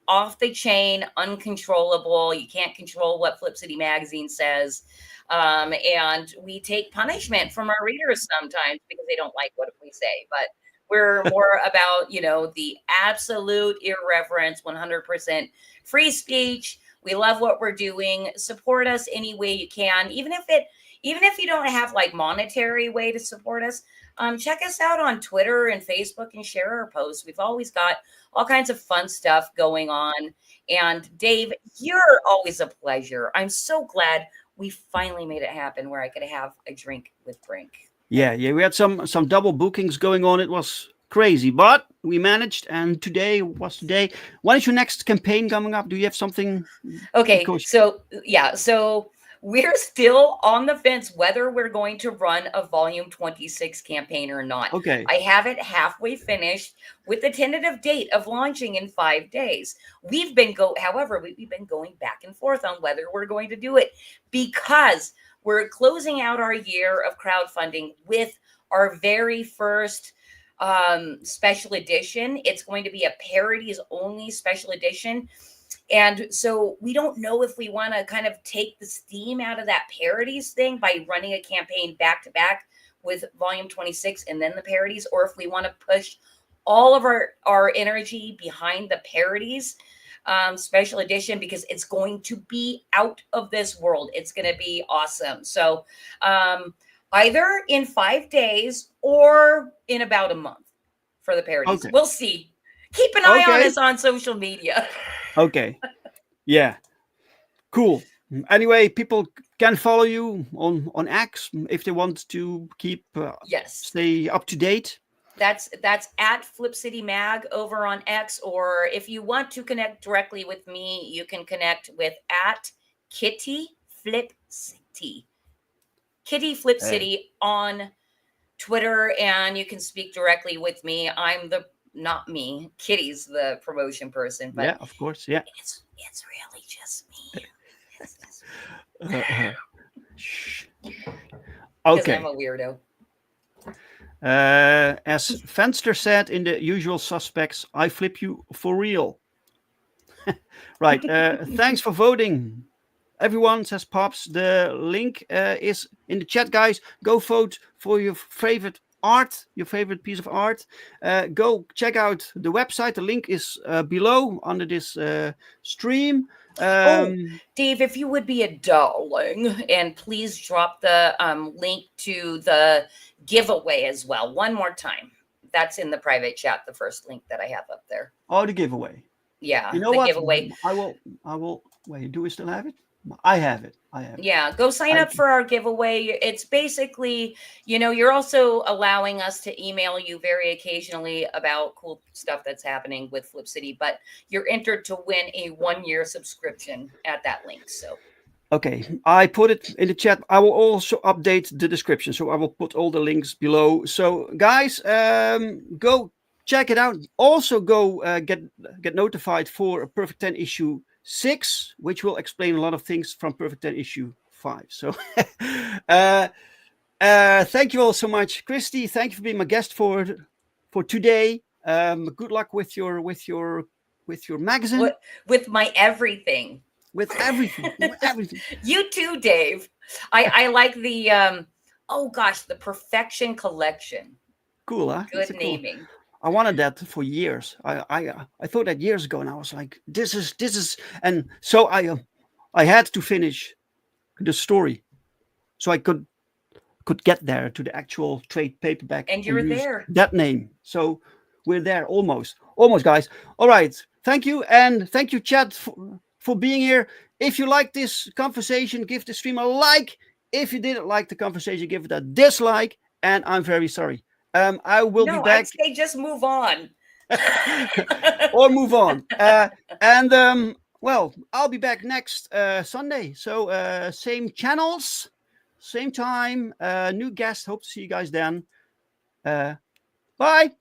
off the chain, uncontrollable. You can't control what Flip City Magazine says. And we take punishment from our readers sometimes because they don't like what we say. But we're more about, the absolute irreverence, 100% free speech. We love what we're doing. Support us any way you can, even if you don't have like monetary way to support us. Check us out on Twitter and Facebook and share our posts. We've always got all kinds of fun stuff going on. And Dave, you're always a pleasure. I'm so glad we finally made it happen where I could have a drink with Brink. Yeah, we had some double bookings going on. It was crazy, but we managed. And today was today. When is your next campaign coming up? Do you have something? Okay, so we're still on the fence whether we're going to run a volume 26 campaign or not. Okay. I have it halfway finished with the tentative date of launching in 5 days. However, we've been going back and forth on whether we're going to do it, because we're closing out our year of crowdfunding with our very first special edition. It's going to be a parodies only special edition. And so we don't know if we want to kind of take the steam out of that parodies thing by running a campaign back to back with volume 26 and then the parodies, or if we want to push all of our energy behind the parodies special edition, because it's going to be out of this world. It's going to be awesome. So either in 5 days or in about a month for the parodies. Okay. We'll see. Keep an eye on us on social media. Okay. Yeah. Cool. Anyway, people can follow you on X if they want to keep stay up to date. That's at Flip City Mag over on X, or if you want to connect directly with me, you can connect with at Kitty Flip City. Kitty Flip City on Twitter, and you can speak directly with me. Not me. Kitty's the promotion person, but yeah, of course, yeah. It's really just me. Shh. Because Okay. I'm a weirdo. As Fenster said in The Usual Suspects, I flip you for real. Right. Thanks for voting. Everyone, says Pops. The link is in the chat, guys. Go vote for your favorite art, your favorite piece of art. Go check out the website. The link is below under this stream. Dave, if you would be a darling, and please drop the link to the giveaway as well. One more time. That's in the private chat, the first link that I have up there. Oh, the giveaway. Yeah, you know the what? giveaway. I will. Wait, do we still have it? I have it. Yeah, go sign up for our giveaway. It's basically, you're also allowing us to email you very occasionally about cool stuff that's happening with Flip City, but you're entered to win a 1-year subscription at that link. So, okay, I put it in the chat. I will also update the description, so I will put all the links below. So, guys, go check it out. Also, go get notified for a Perfect 10 issue 6, which will explain a lot of things from Perfect 10 issue 5. So thank you all so much. Christy, thank you for being my guest for today. Good luck with your magazine. With my everything. With everything. You too, Dave. I like the the Perfection Collection. Cool, huh? Good naming. Cool. I wanted that for years. I thought that years ago, and I was like, this is, and so I had to finish the story so I could get there to the actual trade paperback. And you're use there. that name. So we're there almost, guys. All right. Thank you. And thank you, chat, for being here. If you like this conversation, give the stream a like. If you didn't like the conversation, give it a dislike. And I'm very sorry. I will be back. I'd say just move on. Or move on. Well, I'll be back next Sunday. So same channels, same time, new guest. Hope to see you guys then. Bye.